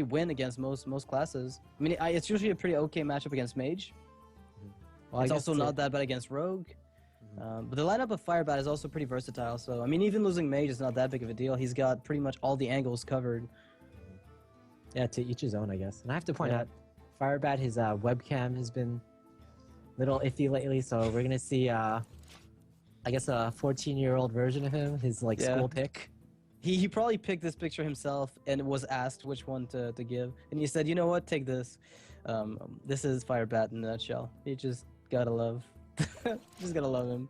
win against most classes. I mean, it's usually a pretty okay matchup against Mage. Well, It's also not that bad against Rogue. But the lineup of Firebat is also pretty versatile, so I mean, even losing Mage is not that big of a deal. He's got pretty much all the angles covered. Yeah, to each his own, I guess. And I have to point out, Firebat, his webcam has been a little iffy lately, so we're gonna see, I guess, a 14-year-old version of him, his like school pic. He probably picked this picture himself and was asked which one to give, and he said, "You know what? Take this. This is Firebat in a nutshell. You just gotta love." Just gotta love him.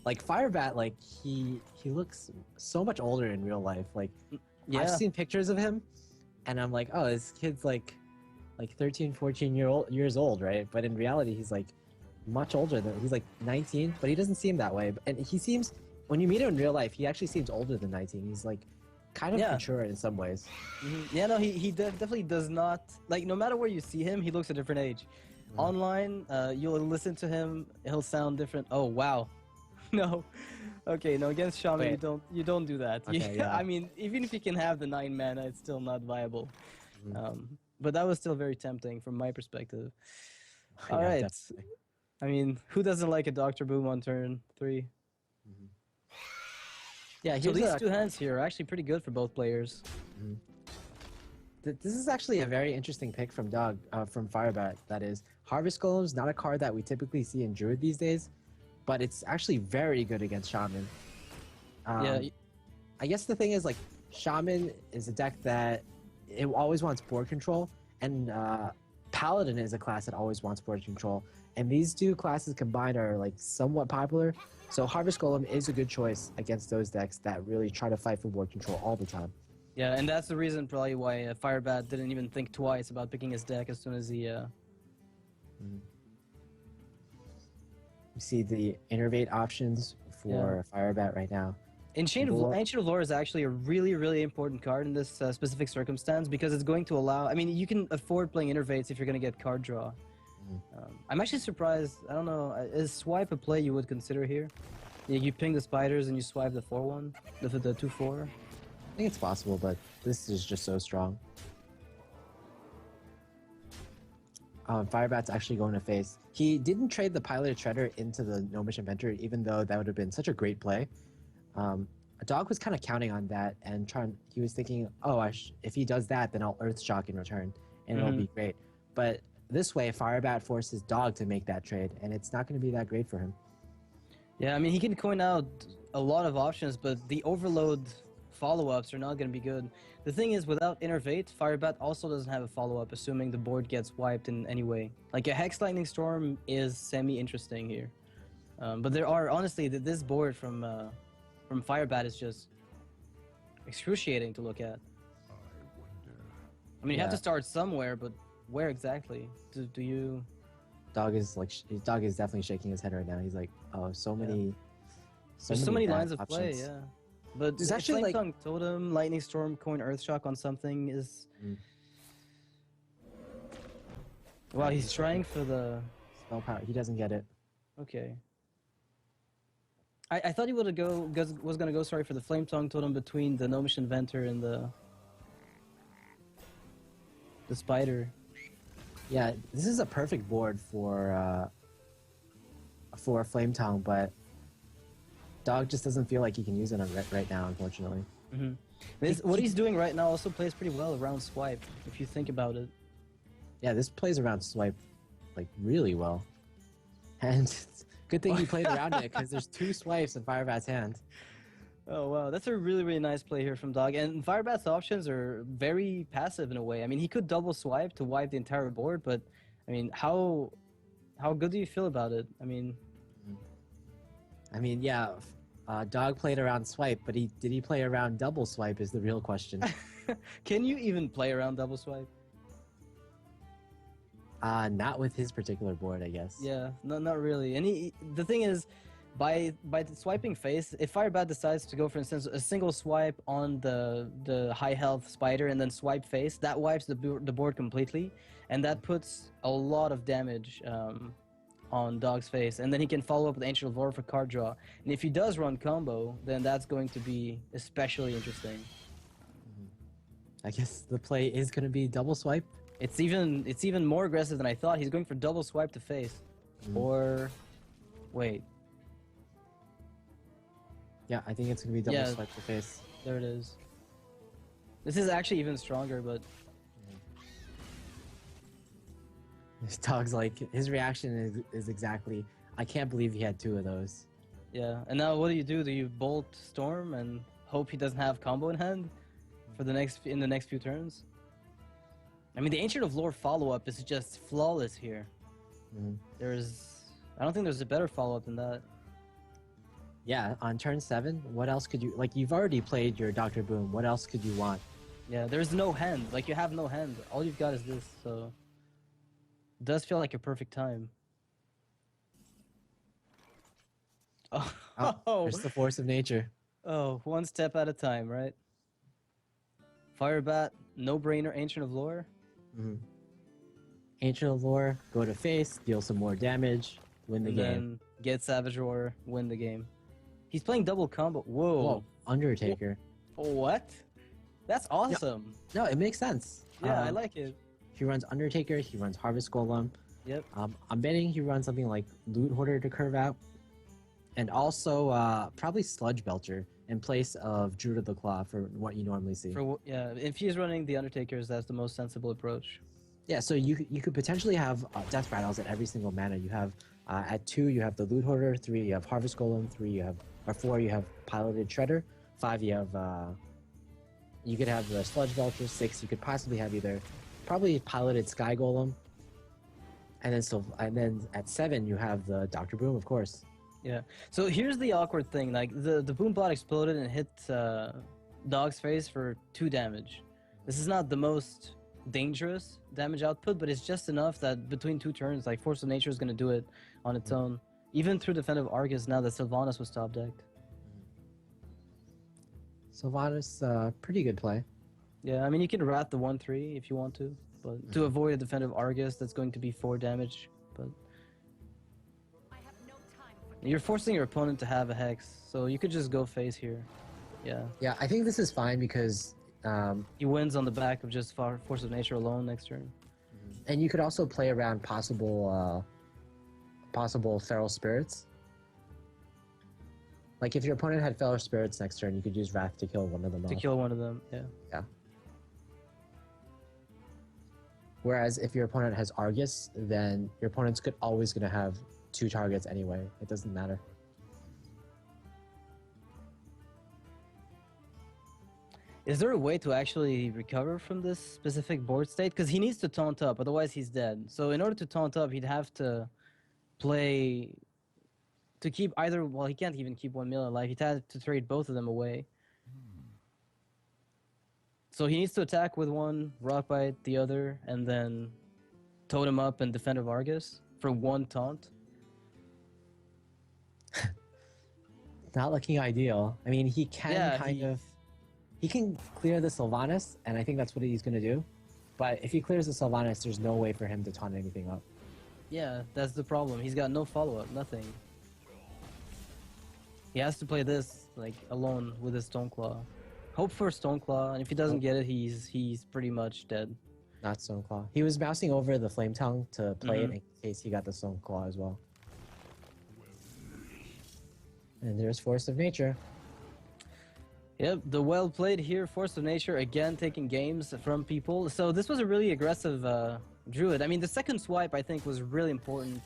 Like Firebat, like he looks so much older in real life. Like I've seen pictures of him, and I'm like, oh, this kid's like 13, 14 years old, right? But in reality, he's like much older than he's like 19, but he doesn't seem that way. And he seems, when you meet him in real life, he actually seems older than 19. He's like kind of mature in some ways. Yeah, no, he definitely does not, like, no matter where you see him, he looks a different age. Online, you'll listen to him, he'll sound different. Oh, wow. No. Okay, no, against Shaman, you don't do that. Okay, I mean, even if you can have the 9 mana, it's still not viable. But that was still very tempting from my perspective. All right. Definitely. I mean, who doesn't like a Dr. Boom on turn 3? Yeah, so these two hands here are actually pretty good for both players. This is actually a very interesting pick from from Firebat. That is, Harvest Golem is not a card that we typically see in Druid these days, but it's actually very good against Shaman. I guess the thing is, like, Shaman is a deck that it always wants board control, and Paladin is a class that always wants board control, and these two classes combined are like somewhat popular. So Harvest Golem is a good choice against those decks that really try to fight for board control all the time. Yeah, and that's the reason probably why Firebat didn't even think twice about picking his deck as soon as he... You see the Innervate options for Firebat right now. Ancient of Lore is actually a really, really important card in this specific circumstance because it's going to allow... I mean, you can afford playing Innervates if you're going to get card draw. I'm actually surprised. I don't know. Is Swipe a play you would consider here? You ping the spiders and you swipe the 4-1? The 2-4? I think it's possible, but this is just so strong. Firebat's actually going to face. He didn't trade the Pilot Treader into the Gnomish Inventor, even though that would have been such a great play. A dog was kind of counting on that and he was thinking, oh, if he does that, then I'll Earthshock in return, and it'll be great. But this way, Firebat forces Dog to make that trade, and it's not going to be that great for him. Yeah, I mean, he can coin out a lot of options, but the Overload follow-ups are not going to be good. The thing is, without Innervate, Firebat also doesn't have a follow-up, assuming the board gets wiped in any way. Like, a Hex Lightning Storm is semi-interesting here. But there are, honestly, this board from Firebat is just excruciating to look at. I mean, you have to start somewhere, but where exactly? Do you... Dog is definitely shaking his head right now. He's like, oh, so many lines of play, yeah. But there's actually like Flame Tongue Totem, Lightning Storm, coin Earthshock on something is... Wow, he's trying for the... Spell power. He doesn't get it. Okay. I thought he was gonna go for the Flame Tongue Totem between the Gnomish Inventor and the Spider. Yeah, this is a perfect board for Flame Tongue, but Dog just doesn't feel like he can use it right now, unfortunately. What he's doing right now also plays pretty well around Swipe, if you think about it. Yeah, this plays around Swipe like really well, and good thing he played around it because there's 2 swipes in Firebat's hand. Oh wow, that's a really, really nice play here from Dog. And Firebat's options are very passive in a way. I mean, he could double swipe to wipe the entire board, but I mean, how good do you feel about it? I mean, yeah, Dog played around swipe, but did he play around double swipe is the real question. Can you even play around double swipe? Not with his particular board, I guess. Yeah, not really. And the thing is, by swiping face, if Firebat decides to go, for instance, a single swipe on the high health spider and then swipe face, that wipes the board completely, and that puts a lot of damage on Dog's face, and then he can follow up with Ancient of Lore for card draw. And if he does run combo, then that's going to be especially interesting. I guess the play is going to be double swipe. It's even more aggressive than I thought. He's going for double swipe to face. Or wait. Yeah, I think it's going to be double swipe to face. There it is. This is actually even stronger, but This dog's like, his reaction is exactly, I can't believe he had 2 of those. yeah. And now what do? Do you bolt Storm and hope he doesn't have combo in hand for the next few turns? I mean, the Ancient of Lore follow-up is just flawless here. I don't think there's a better follow-up than that. Yeah, on turn 7, what else could you, like, you've already played your Dr. Boom, what else could you want? Yeah, there's no hand. Like, you have no hand. All you've got is this, so it does feel like a perfect time. Oh, There's the force of nature. Oh, one step at a time, right? Firebat, no-brainer, Ancient of Lore. Ancient of Lore, go to face, deal some more damage, win the game. Then get Savage Roar, win the game. He's playing double combo. Whoa. Undertaker. What? That's awesome. No, it makes sense. Yeah, I like it. He runs Undertaker, he runs Harvest Golem. Yep. I'm betting he runs something like Loot Hoarder to curve out. And also probably Sludge Belcher in place of Druid of the Claw for what you normally see. Yeah, if he's running the Undertakers, that's the most sensible approach. Yeah, so you could potentially have Death Rattles at every single mana. You have at 2 you have the Loot Hoarder, 3 you have Harvest Golem, 4 you have Piloted Shredder, 5 you have you could have the Sludge Belcher, 6 you could possibly have either probably Piloted Sky Golem, and then at 7 you have the Dr. Boom, of course. Yeah. So here's the awkward thing. Like the boom bot exploded and hit Dog's face for 2 damage. This is not the most dangerous damage output, but it's just enough that between 2 turns, like Force of Nature is going to do it on its own. Even through Defensive Argus now that Sylvanas was top decked. Sylvanas, pretty good play. Yeah, I mean you can rat the 1/3 if you want to, but to avoid a Defensive Argus that's going to be 4 damage, but you're forcing your opponent to have a Hex, so you could just go face here. Yeah. Yeah, I think this is fine because he wins on the back of just Force of Nature alone next turn. And you could also play around possible Feral Spirits. Like if your opponent had Feral Spirits next turn, you could use Wrath to kill one of them off. To kill one of them, yeah. Yeah. Whereas if your opponent has Argus, then your opponent's always going to have 2 targets anyway. It doesn't matter. Is there a way to actually recover from this specific board state? Because he needs to taunt up, otherwise he's dead. So in order to taunt up, he'd have to play to keep either. Well, he can't even keep 1 million alive. He'd have to trade both of them away. So he needs to attack with one, Rock Bite the other, and then totem up and Defend of Argus for 1 taunt. Not looking ideal. I mean, he can he can clear the Sylvanas, and I think that's what he's going to do. But if he clears the Sylvanas, there's no way for him to taunt anything up. Yeah, that's the problem. He's got no follow-up, nothing. He has to play this like alone with his Stoneclaw. Hope for Stoneclaw, and if he doesn't get it, he's pretty much dead. Not Stoneclaw. He was mousing over the Flame Tongue to play it in case he got the Stoneclaw as well. And there's Force of Nature. Yep, the well played here, Force of Nature, again taking games from people. So this was a really aggressive Druid. I mean, the second swipe, I think, was really important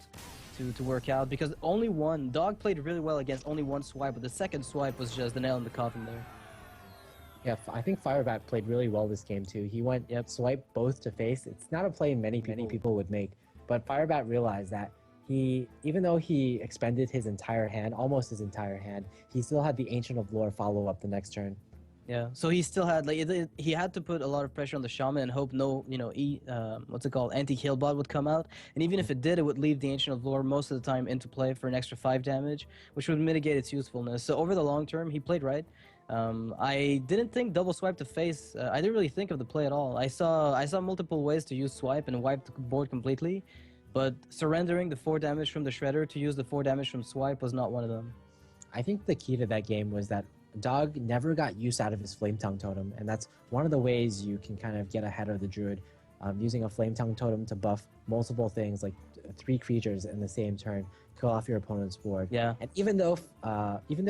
to work out, because only one, Dog played really well against only 1 swipe, but the second swipe was just the nail in the coffin there. Yeah, I think Firebat played really well this game too. He went swipe both to face. It's not a play many people would make, but Firebat realized that even though he expended his entire hand, almost his entire hand, he still had the Ancient of Lore follow up the next turn. Yeah, so he still had he had to put a lot of pressure on the Shaman and hope no anti-kill bot would come out, and even if it did, it would leave the Ancient of Lore most of the time into play for an extra 5 damage, which would mitigate its usefulness. So over the long term, he played right. I didn't think double swipe to face. I didn't really think of the play at all. I saw multiple ways to use swipe and wipe the board completely, but surrendering the 4 damage from the Shredder to use the 4 damage from swipe was not one of them. I think the key to that game was that Dog never got use out of his Flame Tongue Totem, and that's one of the ways you can kind of get ahead of the Druid, using a Flame Tongue Totem to buff multiple things, like 3 creatures in the same turn, kill off your opponent's board. Yeah. And even though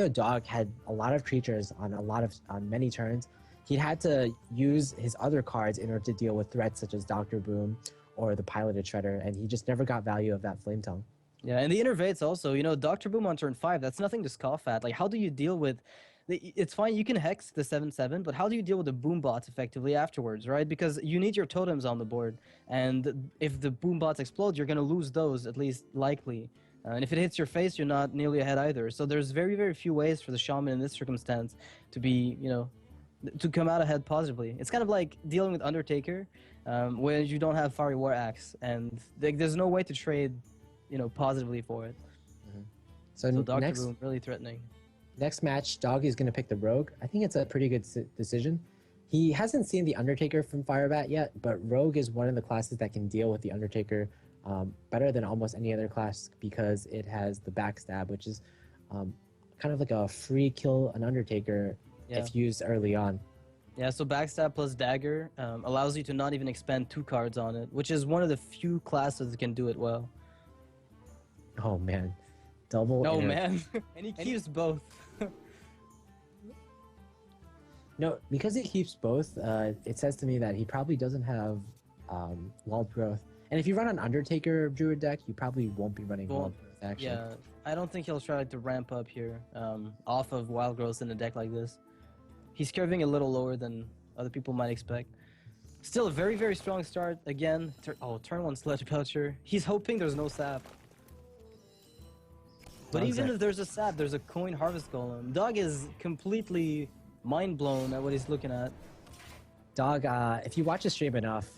Dog had a lot of creatures on many turns, he had to use his other cards in order to deal with threats such as Doctor Boom or the Piloted Shredder, and he just never got value of that Flame Tongue. Yeah, and the Innervates also, you know, Dr. Boom on turn 5, that's nothing to scoff at. Like, how do you deal with... It's fine, you can hex the 7/7, but how do you deal with the boom bots effectively afterwards, right? Because you need your totems on the board, and if the boom bots explode, you're going to lose those, at least likely. And if it hits your face, you're not nearly ahead either. So there's very, very few ways for the Shaman in this circumstance to be, you know, to come out ahead positively. It's kind of like dealing with Undertaker, when you don't have Fiery War Axe, and there's no way to trade, you know, positively for it. So Dr. Boom, really threatening. Next match, Dog is going to pick the Rogue. I think it's a pretty good decision. He hasn't seen the Undertaker from Firebat yet, but Rogue is one of the classes that can deal with the Undertaker better than almost any other class because it has the backstab, which is kind of like a free kill an Undertaker if used early on. Yeah, so backstab plus dagger allows you to not even expend 2 cards on it, which is one of the few classes that can do it well. Oh man, double. No man, and he keeps both. No, because he keeps both, it says to me that he probably doesn't have Wild Growth. And if you run an Undertaker Druid deck, you probably won't be running Wild Growth, actually. Yeah, I don't think he'll try to ramp up here off of Wild Growth in a deck like this. He's curving a little lower than other people might expect. Still a very, very strong start. Again, turn 1 Sludge Belcher. He's hoping there's no sap. But even if there's a sap, there's a Coin Harvest Golem. Dog is completely mind blown at what he's looking at. Dog, if you watch the stream enough,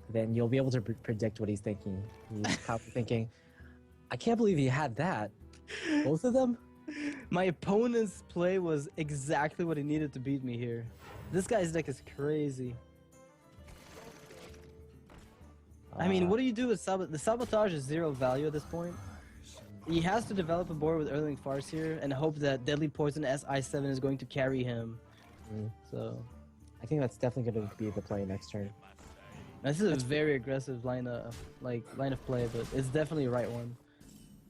then you'll be able to predict what he's thinking. He's probably thinking, I can't believe he had that. Both of them? My opponent's play was exactly what he needed to beat me here. This guy's deck is crazy. I mean, what do you do with the Sabotage is 0 value at this point. He has to develop a board with Erling Farseer and hope that Deadly Poison SI7 is going to carry him. So, I think that's definitely going to be the play next turn. This is a very aggressive line of play, but it's definitely the right one.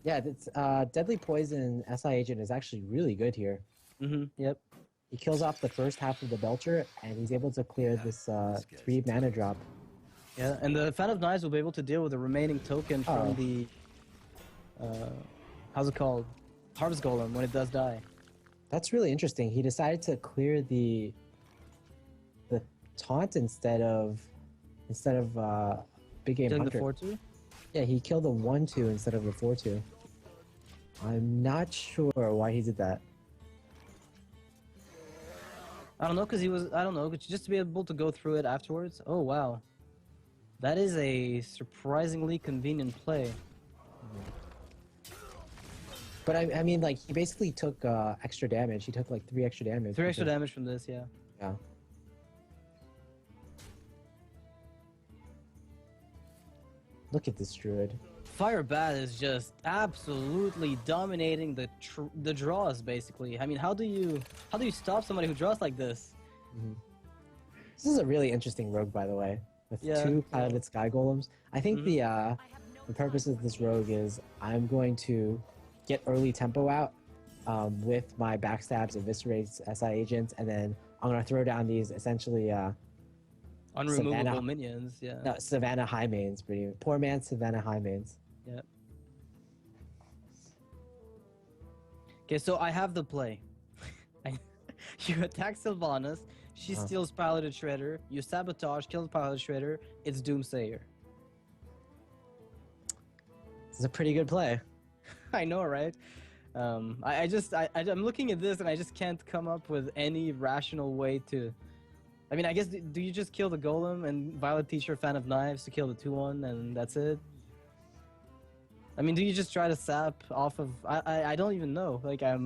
Yeah, it's Deadly Poison SI Agent is actually really good here. Yep. He kills off the first half of the Belcher, and he's able to clear this 3 mana drop. Yeah, and the Fan of Knives will be able to deal with the remaining token from the how's it called? Harvest Golem when it does die. That's really interesting. He decided to clear the taunt instead of Big Game Hunter. The 4/2? Yeah, he killed the 1/2 instead of the 4/2. I'm not sure why he did that. I don't know, just to be able to go through it afterwards. Oh wow, that is a surprisingly convenient play. But I mean, like, he basically took extra damage. He took like 3 extra damage. 3 extra damage from this, yeah. Yeah. Look at this Druid. Firebat is just absolutely dominating the draws, basically. I mean, how do you stop somebody who draws like this? This is a really interesting rogue, by the way, with 2 piloted Sky Golems. I think the purpose of this rogue is I'm going to get early tempo out with my backstabs, eviscerates, SI agents, and then I'm going to throw down these essentially unremovable minions, yeah. No, Savannah High Mains, pretty poor man Savannah High Mains. Yep. Okay, so I have the play. You attack Sylvanas, she steals Piloted Shredder, you sabotage, kill the Piloted Shredder, it's Doomsayer. This is a pretty good play. I know, right? I'm looking at this and I just can't come up with any rational way to... I mean, I guess, do you just kill the Golem and Violet Teacher Fan of Knives to kill the 2/1 and that's it? I mean, do you just try to sap off of... I don't even know. Like, I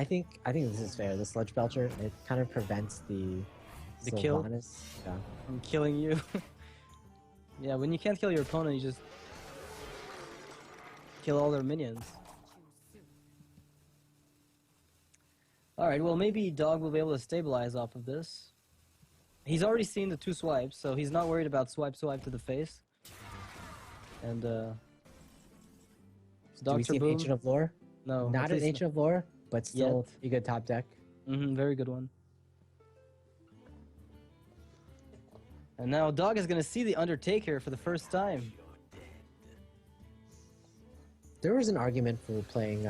think this is fair. The Sludge Belcher, it kind of prevents the kill? Yeah. From killing you. Yeah, when you can't kill your opponent, you just kill all their minions. Alright, well maybe Dog will be able to stabilize off of this. He's already seen the 2 swipes, so he's not worried about swipe to the face. And Do Dr. we see an Boom? Ancient of Lore? No. Not an Ancient of Lore, but still Yet. a good top deck. Very good one. And now Dog is gonna see the Undertaker for the first time. There was an argument for playing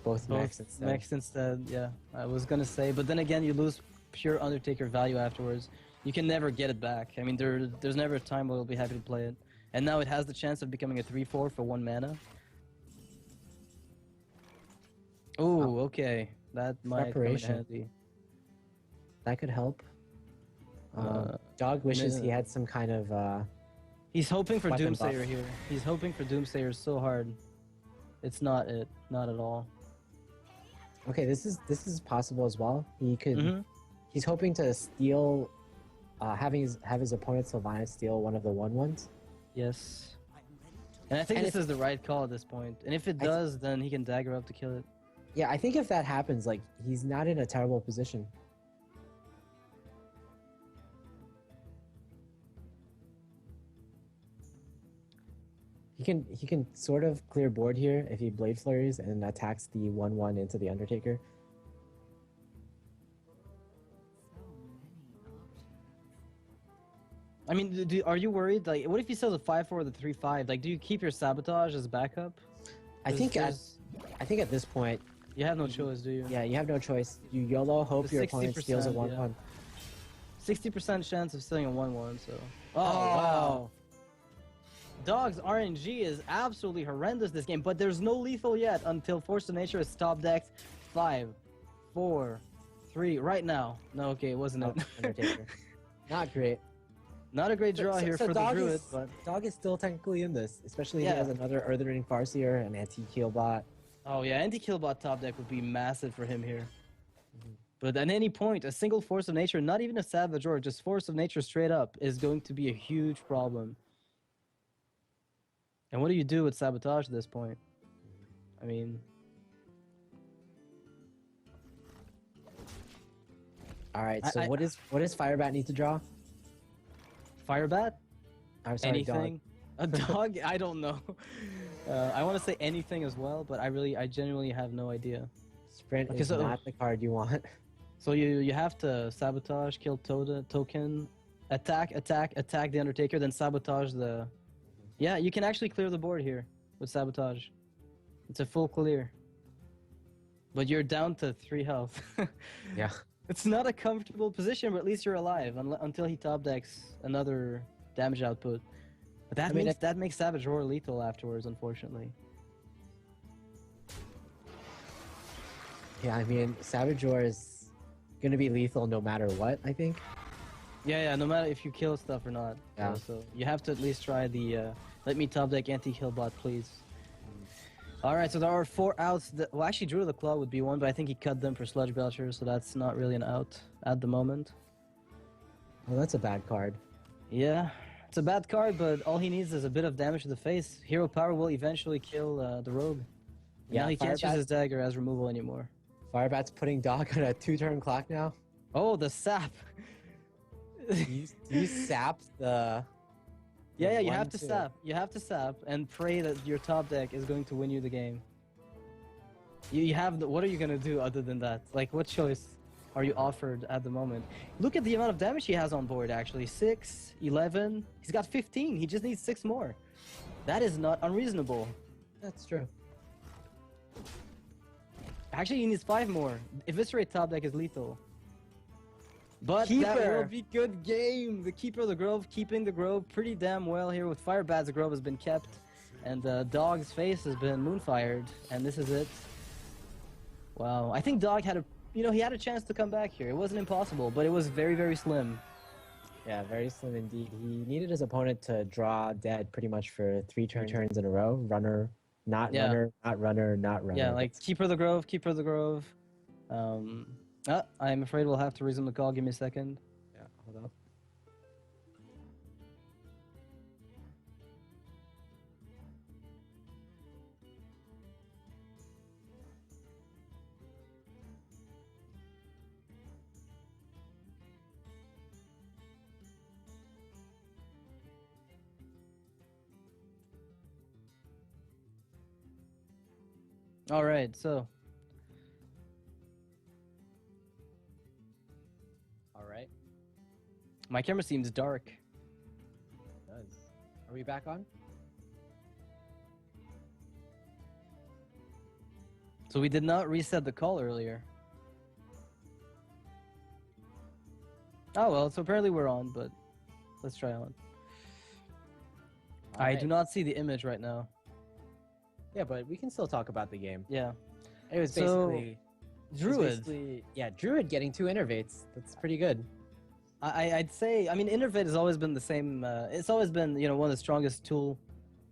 both mechs instead. Mechs instead, yeah. I was gonna say, but then again, you lose pure Undertaker value afterwards. You can never get it back. I mean, there's never a time where we'll be happy to play it. And now it has the chance of becoming a 3/4 for 1 mana. Oh, okay. That might come in handy. That could help. Dog wishes he had some kind of he's hoping for Doomsayer buff. here. He's hoping for Doomsayer so hard. It's not it. Not at all. Okay, this is possible as well. He could he's hoping to steal have his opponent Sylvanas steal one of the 1/1s. Yes. And I think this is the right call at this point. And if it does, then he can dagger up to kill it. Yeah, I think if that happens, like, he's not in a terrible position. He can sort of clear board here if he Blade Flurries and attacks the 1/1 into the Undertaker. I mean, are you worried? Like, what if he sells a 5/4 or the 3/5? Like, do you keep your Sabotage as backup? I think at this point you have no choice, do you? Yeah, you have no choice. You YOLO, hope your opponent steals a 1/1. 60% chance of stealing a 1/1. So. Oh wow. Dog's RNG is absolutely horrendous this game, but there's no lethal yet until Force of Nature is top decked. 5, 4, 3. Right now. No, okay, it wasn't it. Undertaker. Not great. Not a great draw here for the Druid, but Dog is still technically in this, especially if he has another Earthring Farseer, an anti-Keelbot. Oh yeah, anti-Killbot top deck would be massive for him here. But at any point, a single Force of Nature, not even a Savage or just Force of Nature straight up, is going to be a huge problem. And what do you do with Sabotage at this point? I mean... Alright, so what does Firebat need to draw? Firebat? I'm sorry, anything? Dog. A dog? I don't know. I want to say anything as well, but I genuinely have no idea. Sprint is not the card you want. So you have to Sabotage, kill Token, attack the Undertaker, then Sabotage the... Yeah, you can actually clear the board here with Sabotage. It's a full clear. But you're down to 3 health. Yeah. It's not a comfortable position, but at least you're alive until he top decks another damage output. But that makes Savage Roar lethal afterwards, unfortunately. Yeah, I mean, Savage Roar is gonna be lethal no matter what, I think. Yeah, no matter if you kill stuff or not. Yeah. So you have to at least try the let me top deck anti-Killbot, please. Alright, so there are 4 outs. Well, actually, Druid of the Claw would be one, but I think he cut them for Sludge Belcher, so that's not really an out at the moment. Well, that's a bad card. Yeah, it's a bad card, but all he needs is a bit of damage to the face. Hero Power will eventually kill the Rogue. Yeah, now he can't use his dagger as removal anymore. Firebat's putting Dog on a 2-turn clock now. Oh, the sap! you sap the... Yeah, you have to sap. You have to sap and pray that your top deck is going to win you the game. You have what are you gonna do other than that? Like, what choice are you offered at the moment? Look at the amount of damage he has on board, actually. 6, 11. He's got 15. He just needs 6 more. That is not unreasonable. That's true. Actually, he needs 5 more. Eviscerate top deck is lethal. But Keeper. That will be good game. The Keeper of the Grove, keeping the Grove pretty damn well here. With Firebat's Grove has been kept. And Dog's face has been moonfired. And this is it. Wow. I think Dog had he had a chance to come back here. It wasn't impossible, but it was very, very slim. Yeah, very slim indeed. He needed his opponent to draw dead pretty much for 3 turns in a row. Runner, not runner, not runner, not runner. Yeah, like Keeper of the Grove, Keeper of the Grove. I'm afraid we'll have to resume the call. Give me a second. Yeah, hold up. All right, so All right. my camera seems dark. It does. Are we back on? So we did not reset the call earlier. Oh well, so apparently we're on, but let's try on. I do not see the image right now. Yeah, but we can still talk about the game. Yeah. It was So, basically Druid. yeah, Druid getting 2 innervates. That's pretty good. I'd say, I mean, Innervate has always been the same. It's always been, you know, one of the strongest tool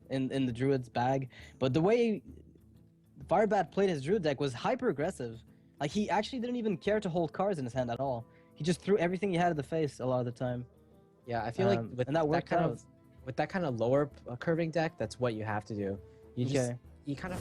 in the Druid's bag. But the way Firebat played his Druid deck was hyper aggressive. Like, he actually didn't even care to hold cards in his hand at all. He just threw everything he had at the face a lot of the time. Yeah, I feel like with and that worked kind out. of with that kind of lower curving deck, that's what you have to do. You just you kind of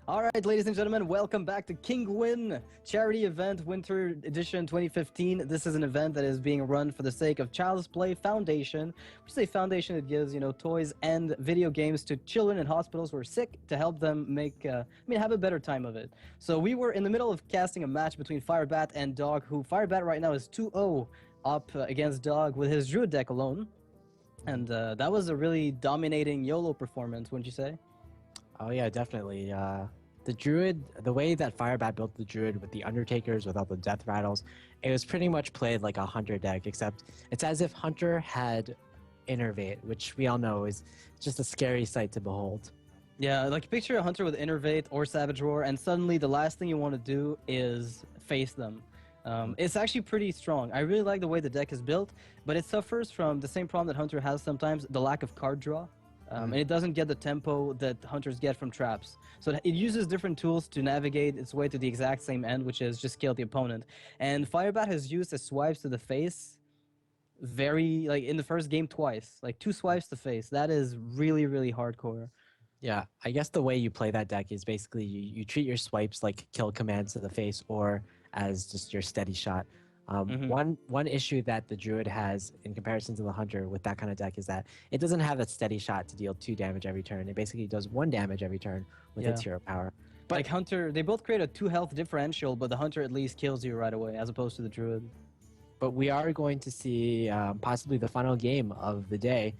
All right, ladies and gentlemen, welcome back to Kinguin Charity Event Winter Edition 2015. This is an event that is being run for the sake of Child's Play Foundation, which is a foundation that gives, toys and video games to children in hospitals who are sick to help them have a better time of it. So we were in the middle of casting a match between Firebat and Dog, who Firebat right now is 2-0 up against Dog with his Druid deck alone. And that was a really dominating YOLO performance, wouldn't you say? Oh yeah, definitely. The Druid, the way that Firebat built the Druid with the Undertakers, with all the death rattles, it was pretty much played like a Hunter deck, except it's as if Hunter had Innervate, which we all know is just a scary sight to behold. Yeah, like picture a Hunter with Innervate or Savage Roar, and suddenly the last thing you want to do is face them. It's actually pretty strong. I really like the way the deck is built, but it suffers from the same problem that Hunter has sometimes, the lack of card draw. And it doesn't get the tempo that Hunters get from traps. So it uses different tools to navigate its way to the exact same end, which is just kill the opponent. And Firebat has used his swipes to the face in the first game twice. Like 2 swipes to face. That is really, really hardcore. Yeah, I guess the way you play that deck is basically you treat your swipes like kill commands to the face or as just your steady shot. One issue that the Druid has in comparison to the Hunter with that kind of deck is that it doesn't have a steady shot to deal 2 damage every turn. It basically does 1 damage every turn with its hero power. But like Hunter, they both create a 2 health differential, but the Hunter at least kills you right away, as opposed to the Druid. But we are going to see possibly the final game of the day.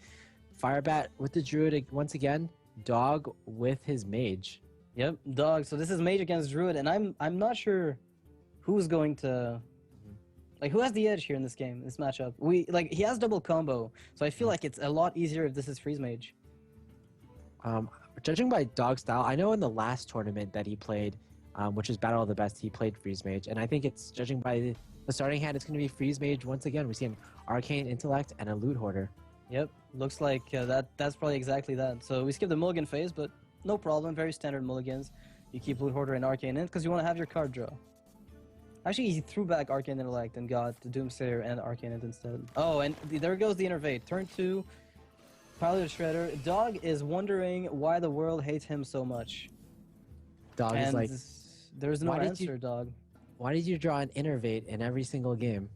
Firebat with the Druid once again, Dog with his Mage. Yep, Dog. So this is Mage against Druid, and I'm not sure who's going to... Like, who has the edge here in this game, this matchup? He has double combo, so I feel like it's a lot easier if this is Freeze Mage. Judging by Dog style, I know in the last tournament that he played, which is Battle of the Best, he played Freeze Mage, and I think it's, judging by the starting hand, it's going to be Freeze Mage once again. We see an Arcane Intellect and a Loot Hoarder. Yep, looks like that's probably exactly that. So we skip the mulligan phase, but no problem, very standard mulligans. You keep Loot Hoarder and Arcane Int because you want to have your card draw. Actually, he threw back Arcane Intellect and got the Doomsayer and Arcane Int instead. Oh, and there goes the Innervate. Turn 2, Pilot Shredder. Dog is wondering why the world hates him so much. Dog is like... There's no answer, Dog. Why did you draw an Innervate in every single game?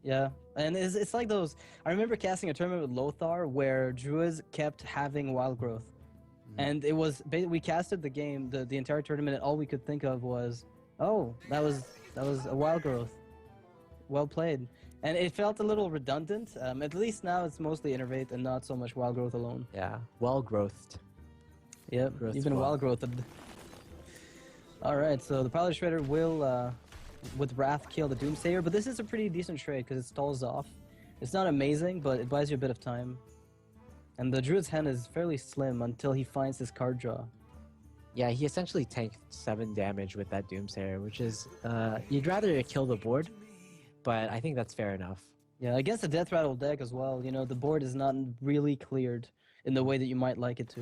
Yeah, and it's like those... I remember casting a tournament with Lothar where Druids kept having Wild Growth. And it was... We casted the game, the entire tournament, and all we could think of was, oh, that was a Wild Growth. Well played. And it felt a little redundant. At least now it's mostly Innervate and not so much Wild Growth alone. Yeah, well-growthed. Yep, even Wild Growthed. Alright, so the Pilot Shredder will, with Wrath, kill the Doomsayer, but this is a pretty decent trade because it stalls off. It's not amazing, but it buys you a bit of time. And the Druid's hand is fairly slim until he finds his card draw. Yeah, he essentially tanked 7 damage with that Doomsayer, which is, you'd rather kill the board, but I think that's fair enough. Yeah, against a Death Rattle deck as well, the board is not really cleared in the way that you might like it to.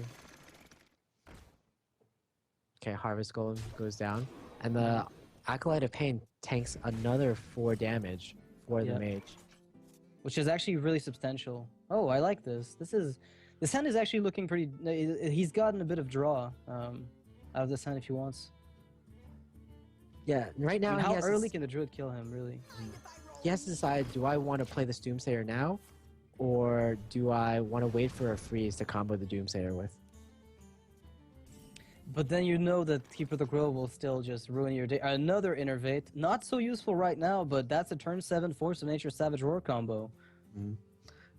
Okay, Harvest Golem goes down, and the Acolyte of Pain tanks another 4 damage for the Mage. Which is actually really substantial. Oh, I like this. This hand is actually looking pretty... He's gotten a bit of draw out of this hand if he wants. Yeah, right now how early can the Druid kill him, really? He has to decide, do I want to play this Doomsayer now? Or do I want to wait for a freeze to combo the Doomsayer with? But then you know that Keeper of the Grove will still just ruin your day. Another Innervate. Not so useful right now, but that's a turn 7 Force of Nature Savage Roar combo.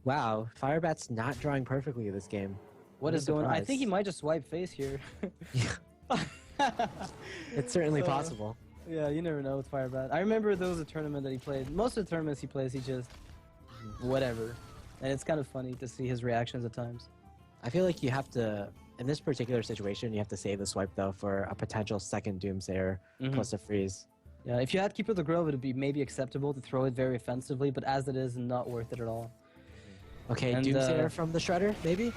Wow, Firebat's not drawing perfectly this game. What is going on? I think he might just swipe face here. It's certainly possible. Yeah, you never know with Firebat. I remember there was a tournament that he played. Most of the tournaments he plays, he just... whatever. And it's kind of funny to see his reactions at times. I feel like you have to... In this particular situation, you have to save the swipe, though, for a potential second Doomsayer plus a freeze. Yeah, if you had Keeper of the Grove, it would be maybe acceptable to throw it very offensively, but as it is, not worth it at all. Okay, and, Doomsayer from the Shredder, maybe?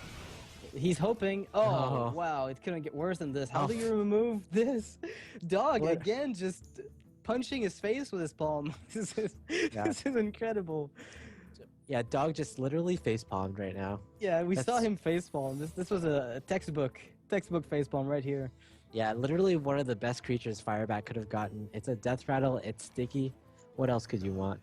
He's hoping. Oh, wow, it couldn't get worse than this. How do you remove this? Dog, again, just punching his face with his palm. This is incredible. Yeah, Dog just literally face-palmed right now. Yeah, we saw him face-palm. This was a textbook face-palm right here. Yeah, literally one of the best creatures Firebat could have gotten. It's a death rattle, it's sticky. What else could you want?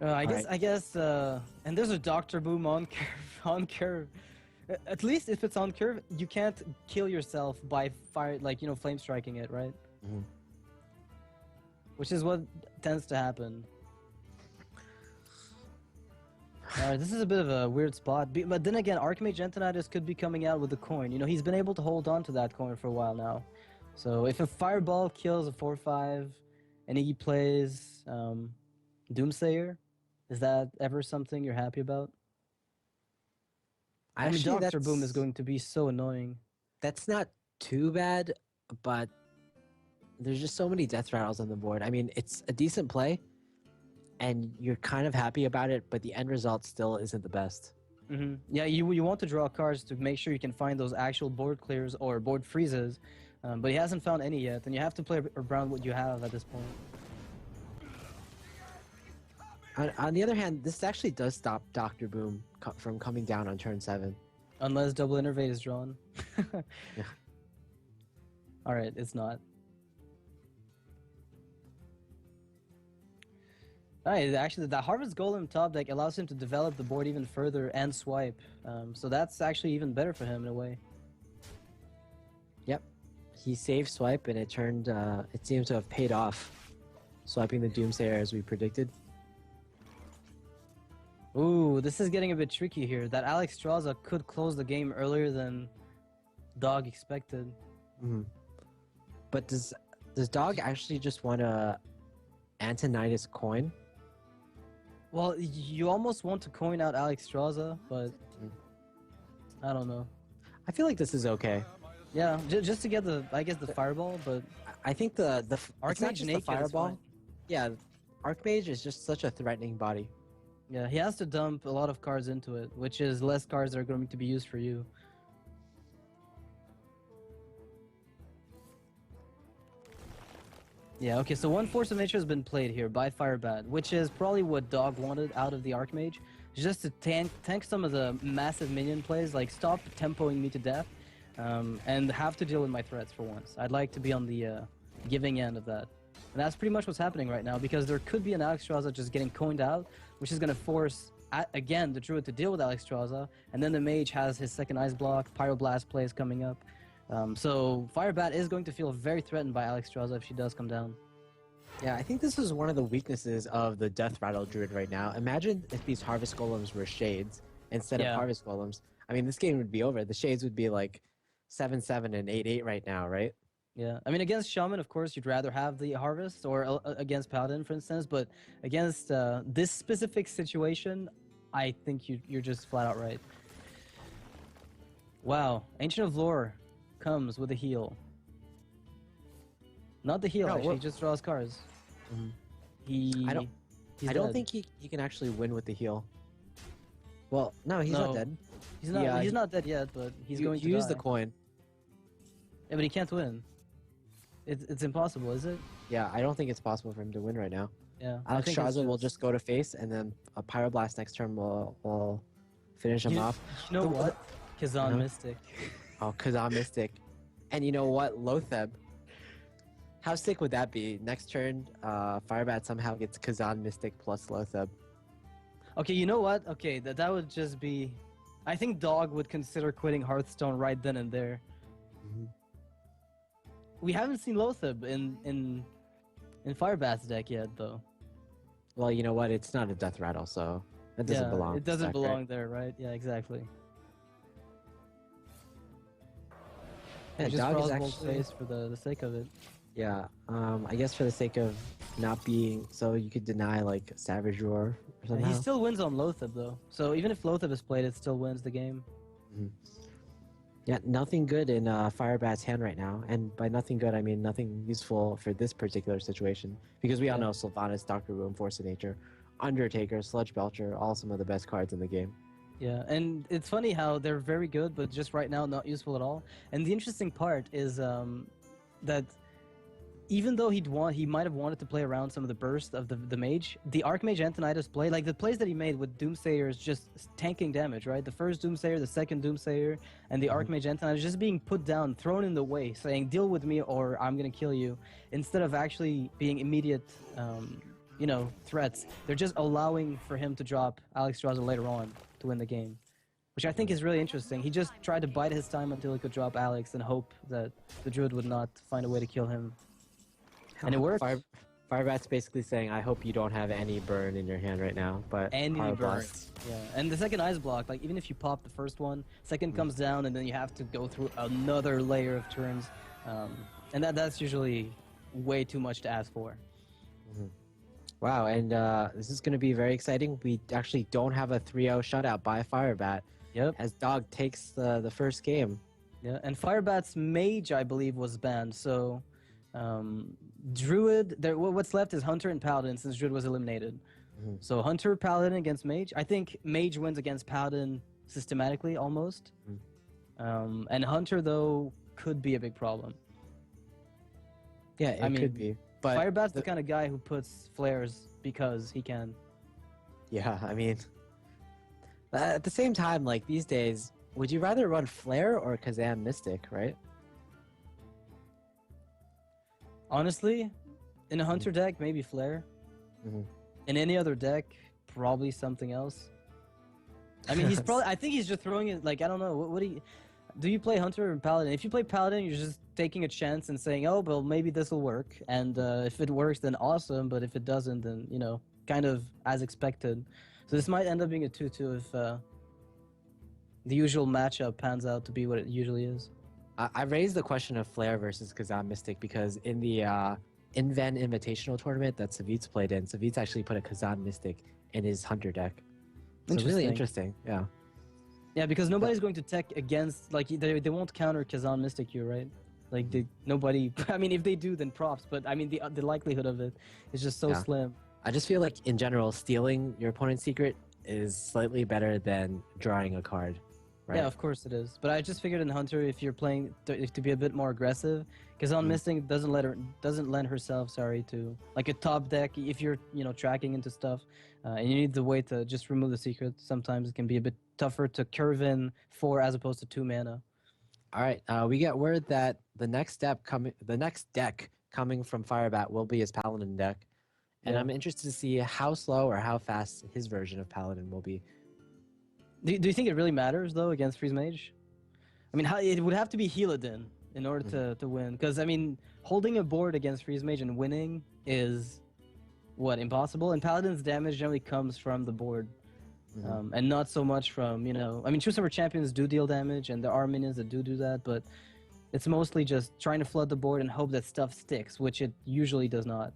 I guess, and there's a Doctor Boom on curve, on curve. At least if it's on curve, you can't kill yourself by fire, like, you know, flame striking it, right? Mm-hmm. Which is what tends to happen. Alright, this is a bit of a weird spot, but then again, Archmage Antonidas could be coming out with a coin. You know, he's been able to hold on to that coin for a while now. So if a Fireball kills a 4/5, and he plays Doomsayer, is that ever something you're happy about? I mean, Doctor Boom is going to be so annoying. That's not too bad, but there's just so many death rattles on the board. I mean, it's a decent play, and you're kind of happy about it, but the end result still isn't the best. Mm-hmm. Yeah, you want to draw cards to make sure you can find those actual board clears or board freezes, but he hasn't found any yet, and you have to play around what you have at this point. On the other hand, this actually does stop Dr. Boom from coming down on turn 7. Unless double innervate is drawn. Yeah. Alright, it's not. Alright, actually, the Harvest Golem top deck allows him to develop the board even further and swipe. So that's actually even better for him in a way. Yep. He saved swipe, and it seems to have paid off. Swiping the Doomsayer as we predicted. Ooh, this is getting a bit tricky here. That Alex Straza could close the game earlier than Dog expected. Mm-hmm. But does Dog actually just want a Antonidas coin? Well, you almost want to coin out Alex Straza, but I don't know. I feel like this is okay. Yeah, just to get the Fireball, but I think the Archmage the Fireball. Yeah, Archmage is just such a threatening body. Yeah, he has to dump a lot of cards into it, which is less cards that are going to be used for you. Yeah, okay, so one Force of Nature has been played here by Firebat, which is probably what Dog wanted out of the Archmage, just to tank some of the massive minion plays, like stop tempoing me to death, and have to deal with my threats for once. I'd like to be on the giving end of that. And that's pretty much what's happening right now, because there could be an Alex Straza just getting coined out, which is going to force, again, the Druid to deal with Alex Straza, and then the Mage has his second Ice Block, Pyroblast plays coming up. So Firebat is going to feel very threatened by Alex Straza if she does come down. Yeah, I think this is one of the weaknesses of the Death Rattle Druid right now. Imagine if these Harvest Golems were Shades instead of Harvest Golems. I mean, this game would be over. The Shades would be like 7-7 and 8-8 right now, right? Yeah, I mean, against Shaman, of course, you'd rather have the Harvest, or against Paladin, for instance, but against this specific situation, I think you're just flat out right. Wow, Ancient of Lore comes with a heal. Not the heal, actually, he just draws cards. Mm-hmm. I don't think he can actually win with the heal. Well, no, he's not dead. He's not dead yet, but he's going to use the coin. Yeah, but he can't win. It's impossible, is it? Yeah, I don't think it's possible for him to win right now. Yeah. Alex Straza will just go to face, and then a Pyroblast next turn will finish him off. You know what? Kazan Mystic. Oh, Kazan Mystic. And you know what? Lotheb. How sick would that be? Next turn, Firebat somehow gets Kazan Mystic plus Lotheb. Okay, you know what? Okay, that would just be... I think Dog would consider quitting Hearthstone right then and there. Mm-hmm. We haven't seen Lotheb in Firebat's deck yet, though. Well, you know what? It's not a Death Rattle, so it doesn't belong. It doesn't belong there, right? Yeah, exactly. Yeah, just Dog is actually face for the sake of it. Yeah, I guess for the sake of not being so, you could deny like Savage Roar or something. He still wins on Lotheb though, so even if Lotheb is played, it still wins the game. Mm-hmm. Yeah, nothing good in Firebat's hand right now, and by nothing good I mean nothing useful for this particular situation, because we all know Sylvanas, Dr. Boom, Force of Nature, Undertaker, Sludge Belcher, all some of the best cards in the game. Yeah, and it's funny how they're very good, but just right now not useful at all. And the interesting part is that even though he might have wanted to play around some of the burst of the mage, the Archmage Antonidas play, like the plays that he made with Doomsayer is just tanking damage, right? The first Doomsayer, the second Doomsayer, and the Archmage Antonidas just being put down, thrown in the way, saying, deal with me or I'm gonna kill you, instead of actually being immediate, you know, threats. They're just allowing for him to drop Alex Strasser later on to win the game, which I think is really interesting. He just tried to bide his time until he could drop Alex and hope that the Druid would not find a way to kill him. And it worked. Firebat's basically saying, I hope you don't have any burn in your hand right now, but any burn. Yeah, and the second ice block, like even if you pop the first one, second comes down and then you have to go through another layer of turns. And that's usually way too much to ask for. Wow, and this is going to be very exciting. We actually don't have a 3-0 shutout by Firebat. Yep. As Dog takes the first game. Yeah, and Firebat's mage, I believe, was banned, so... Druid, what's left is Hunter and Paladin since Druid was eliminated. So Hunter, Paladin against Mage. I think Mage wins against Paladin systematically, almost. And Hunter, though, could be a big problem. Yeah, it could be. But Firebat's the kind of guy who puts flares because he can. Yeah, I mean... at the same time, like, these days, would you rather run Flare or Kazam Mystic, right? Honestly, in a Hunter deck, maybe Flare. In any other deck, probably something else. I mean, he's probably... I think he's just throwing it, like, I don't know, what do you play Hunter or Paladin? If you play Paladin, you're just taking a chance and saying, oh, well, maybe this will work. And if it works, then awesome. But if it doesn't, then, you know, kind of as expected. So this might end up being a 2-2 if the usual matchup pans out to be what it usually is. I raised the question of Flare versus Kazam Mystic because in the Inven Invitational tournament that Savit's played in, Savit's actually put a Kazam Mystic in his Hunter deck. So really interesting, yeah. Yeah, because nobody's going to tech against, like, they won't counter Kazan Mystic you, right? Like, nobody, I mean, if they do, then props, but I mean, the likelihood of it is just so slim. I just feel like, in general, stealing your opponent's secret is slightly better than drawing a card. Right. Yeah, of course it is. But I just figured in Hunter, if you're playing to be a bit more aggressive, Kazan Mystic doesn't lend herself, to like a top deck. If you're tracking into stuff, and you need the way to just remove the secret, sometimes it can be a bit tougher to curve in 4 as opposed to 2 mana. All right, we get word that the next deck coming from Firebat will be his Paladin deck, and I'm interested to see how slow or how fast his version of Paladin will be. Do you think it really matters, though, against Freeze Mage? I mean, it would have to be Healadin in order to win. Because, I mean, holding a board against Freeze Mage and winning is, what, impossible? And Paladin's damage generally comes from the board. And not so much from, I mean, True Summer Champions do deal damage, and there are minions that do that, but it's mostly just trying to flood the board and hope that stuff sticks, which it usually does not.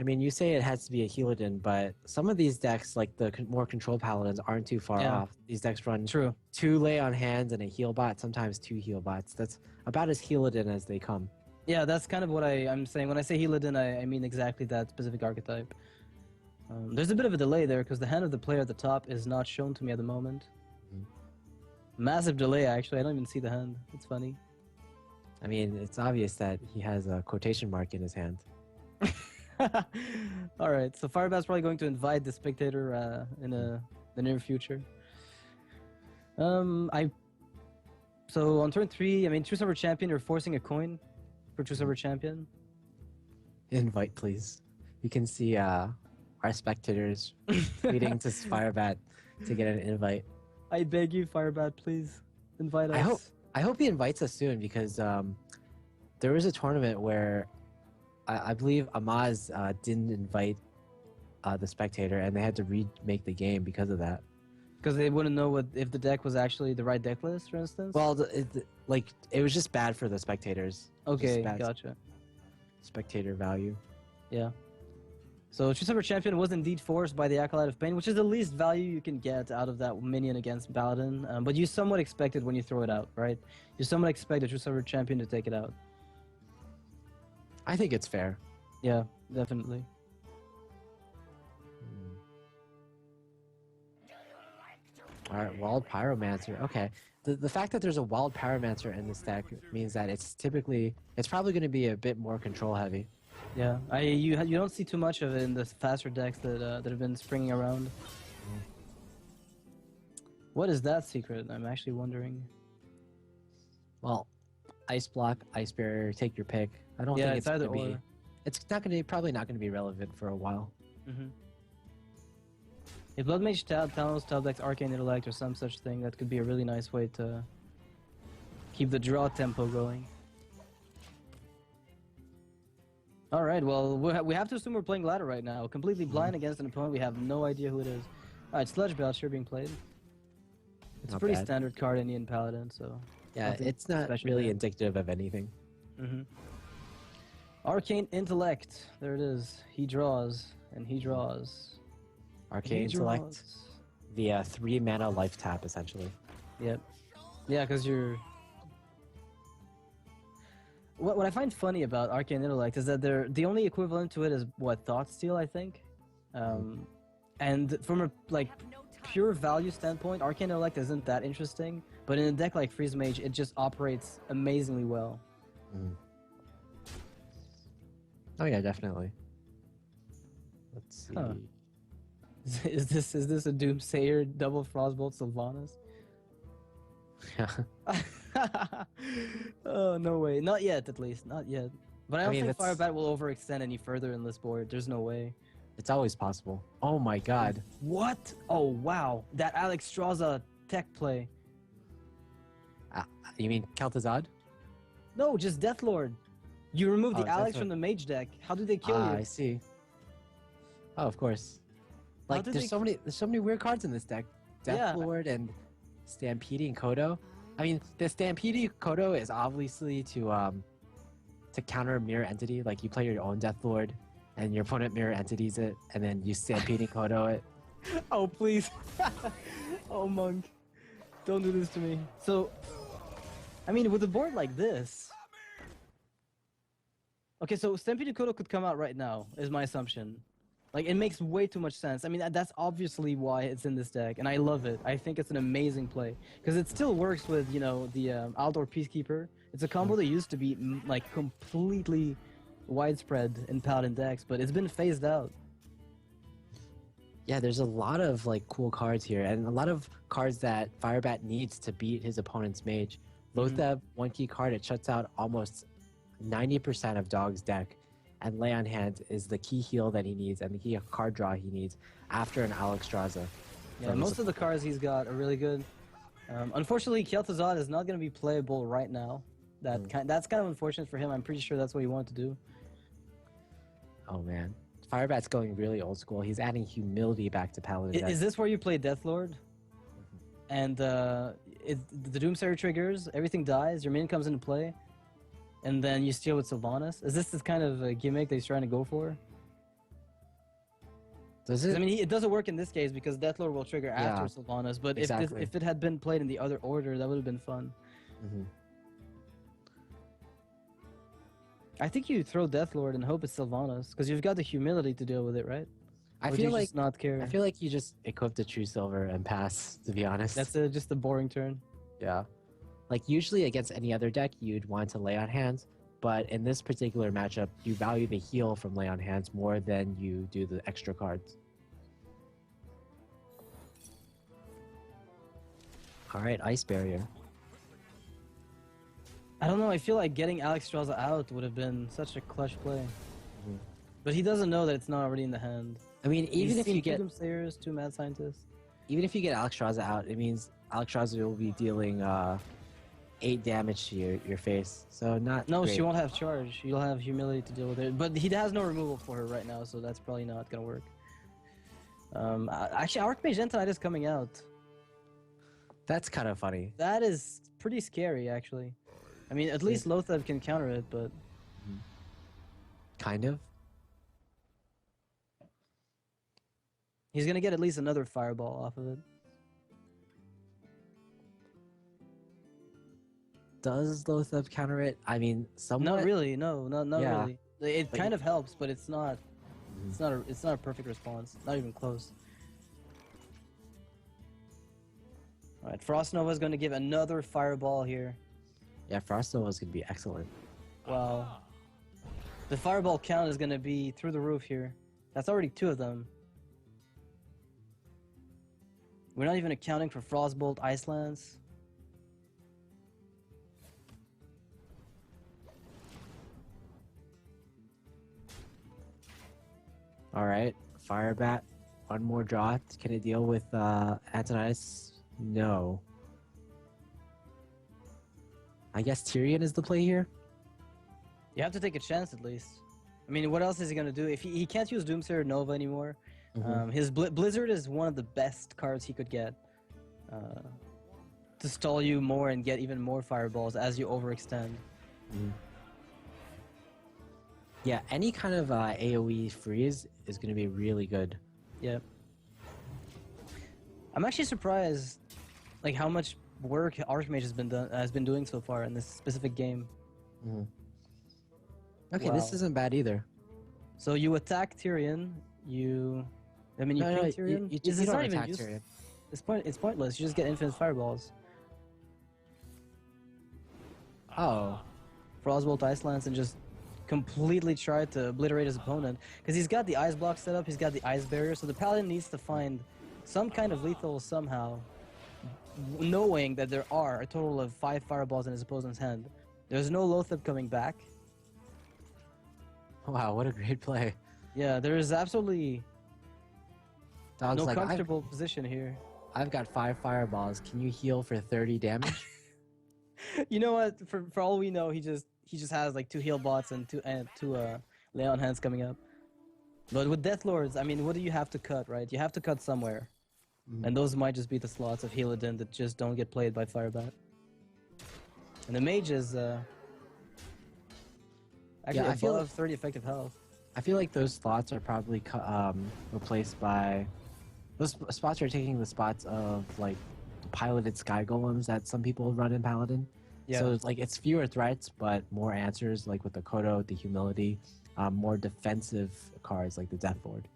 I mean, you say it has to be a Healadin, but some of these decks, like the more controlled Paladins, aren't too far off. These decks run 2 lay on hands and a heal bot, sometimes 2 heal bots. That's about as Healadin as they come. Yeah, that's kind of what I'm saying. When I say Healadin, I mean exactly that specific archetype. There's a bit of a delay there because the hand of the player at the top is not shown to me at the moment. Massive delay, actually. I don't even see the hand. It's funny. I mean, it's obvious that he has a quotation mark in his hand. All right, so Firebat's probably going to invite the spectator in the near future. So on turn 3, I mean, True Summer Champion, you're forcing a coin for True Summer Champion. Invite, please. You can see our spectators waiting to Firebat to get an invite. I beg you, Firebat, please invite us. I hope he invites us soon because there was a tournament where I believe Amaz didn't invite the spectator, and they had to remake the game because of that. Because they wouldn't know if the deck was actually the right deck list, for instance? Well, it was just bad for the spectators. Okay, gotcha. Spectator value. Yeah. So True Summer Champion was indeed forced by the Acolyte of Pain, which is the least value you can get out of that minion against Paladin. But you somewhat expect it when you throw it out, right? You somewhat expect a True Summer Champion to take it out. I think it's fair. Yeah, definitely. All right, Walled Pyromancer. Okay. The fact that there's a wild Pyromancer in this deck means that it's probably going to be a bit more control heavy. Yeah, you don't see too much of it in the faster decks that have been springing around. What is that secret? I'm actually wondering. Well, Ice Block, Ice Barrier, take your pick. I don't think it's either or. It's not going to probably not going to be relevant for a while. If Blood Mage Talos top decks Arcane Intellect or some such thing, that could be a really nice way to keep the draw tempo going. Alright, well, we have to assume we're playing ladder right now. Completely blind against an opponent, we have no idea who it is. Alright, Sludge Belcher being played. It's a pretty standard card, Indian Paladin, so... Yeah, it's not really indicative of anything. Arcane Intellect, there it is. He draws, and he draws. Arcane Intellect via 3 mana life tap, essentially. Yep. Yeah, because you're... What I find funny about Arcane Intellect is that the only equivalent to it is, what, Thoughtsteal, I think? And from a, like, pure value standpoint, Arcane Intellect isn't that interesting, but in a deck like Freeze Mage, it just operates amazingly well. Oh yeah, definitely. Let's see. Huh. Is this a Doomsayer double Frostbolt Sylvanas? Yeah. Oh, no way. Not yet, at least. Not yet. But I don't think that's... Firebat will overextend any further in this board. There's no way. It's always possible. Oh my god. What? Oh, wow. That Alex Straza tech play. You mean Kel'Thuzad? No, just Deathlord. You remove the Alex from the mage deck. How do they kill you? I see. Oh, of course. Like, there's so many weird cards in this deck. Deathlord and Stampeding Kodo. I mean, the Stampeding Kodo is obviously to counter Mirror Entity. Like, you play your own Deathlord, and your opponent Mirror Entities it, and then you Stampeding Kodo it. Oh, please. Oh, Monk. Don't do this to me. So, I mean, with a board like this... Okay, so Stampede Kodo could come out right now, is my assumption. Like, it makes way too much sense. I mean, that's obviously why it's in this deck, and I love it. I think it's an amazing play. Because it still works with, you know, the Aldor Peacekeeper. It's a combo that used to be, like, completely widespread in Paladin decks, but it's been phased out. Yeah, there's a lot of, like, cool cards here, and a lot of cards that Firebat needs to beat his opponent's mage. Lotheb, one key card, it shuts out almost 90% of Dog's deck, and Lay on Hand is the key heal that he needs and the key card draw he needs after an Alex Straza. Yeah, most of the cards he's got are really good. Unfortunately, Kel'Thuzad is not going to be playable right now. That's kind of unfortunate for him. I'm pretty sure that's what he wanted to do. Oh man, Firebat's going really old school. He's adding humility back to Paladin. Is this where you play Deathlord? And the Doomsayer triggers, everything dies, your minion comes into play, and then you steal with Sylvanas? Is this kind of a gimmick that he's trying to go for? Does it? I mean, it doesn't work in this case because Deathlord will trigger after Sylvanas, but if it had been played in the other order, that would have been fun. I think you throw Deathlord and hope it's Sylvanas, because you've got the humility to deal with it, right? I feel like not care. I feel like you just equip the True Silver and pass, to be honest. That's just a boring turn. Yeah. Like, usually against any other deck, you'd want to Lay on Hands, but in this particular matchup, you value the heal from Lay on Hands more than you do the extra cards. Alright, Ice Barrier. I don't know, I feel like getting Alex Straza out would have been such a clutch play. But he doesn't know that it's not already in the hand. I mean, even if you get... Doomsayers, 2 Mad Scientists. Even if you get Alex Straza out, it means Alex Straza will be dealing 8 damage to your face. So not No, great. she won't have charge. You'll have humility to deal with it. But he has no removal for her right now, so that's probably not going to work. Actually, Archmage Entonite is coming out. That's kind of funny. That is pretty scary, actually. I mean, at least Lotheb can counter it, but... Kind of? He's gonna get at least another fireball off of it. Does Lotheb counter it? I mean, somewhat... Not really, no, not really. It kind of helps, but it's not... It's not a perfect response. Not even close. Alright, Frost Nova is going to give another Fireball here. Yeah, Frost Nova is going to be excellent. Wow. The Fireball count is going to be through the roof here. That's already 2 of them. We're not even accounting for Frostbolt, Ice Lance. Alright, Firebat. One more draw. Can it deal with Antonius? No. I guess Tyrion is the play here? You have to take a chance at least. I mean, what else is he going to do? If he can't use Doomsayer Nova anymore, his Blizzard is one of the best cards he could get to stall you more and get even more Fireballs as you overextend. Yeah, any kind of AoE freeze is going to be really good. Yeah. I'm actually surprised, like how much work Archmage has been doing so far in this specific game. Okay, this isn't bad either. So you attack Tyrion. You ping Tyrion. You don't attack Tyrion. It's pointless. You just get infinite Fireballs. Oh. Frostbolt, Ice Lance, and just completely try to obliterate his opponent. Because he's got the Ice Block set up, he's got the Ice Barrier, so the Paladin needs to find some kind of lethal somehow, knowing that there are a total of 5 Fireballs in his opponent's hand. There's no Loatheb coming back. Wow, what a great play. Yeah, there is absolutely Dog's no like, comfortable position here. I've got 5 Fireballs. Can you heal for 30 damage? You know what? For all we know, he just has like 2 heal bots and two lay on hands coming up. But with Death Lords, I mean, what do you have to cut, right? You have to cut somewhere, and those might just be the slots of Healadin that just don't get played by Firebat. And the mage is actually I feel above 30 effective health. I feel like those slots are probably replaced by those spots are taking the spots of like the piloted sky golems that some people run in Paladin. Yeah. So like it's fewer threats but more answers, like with the Kodo, the Humility, more defensive cards like the Death Lord.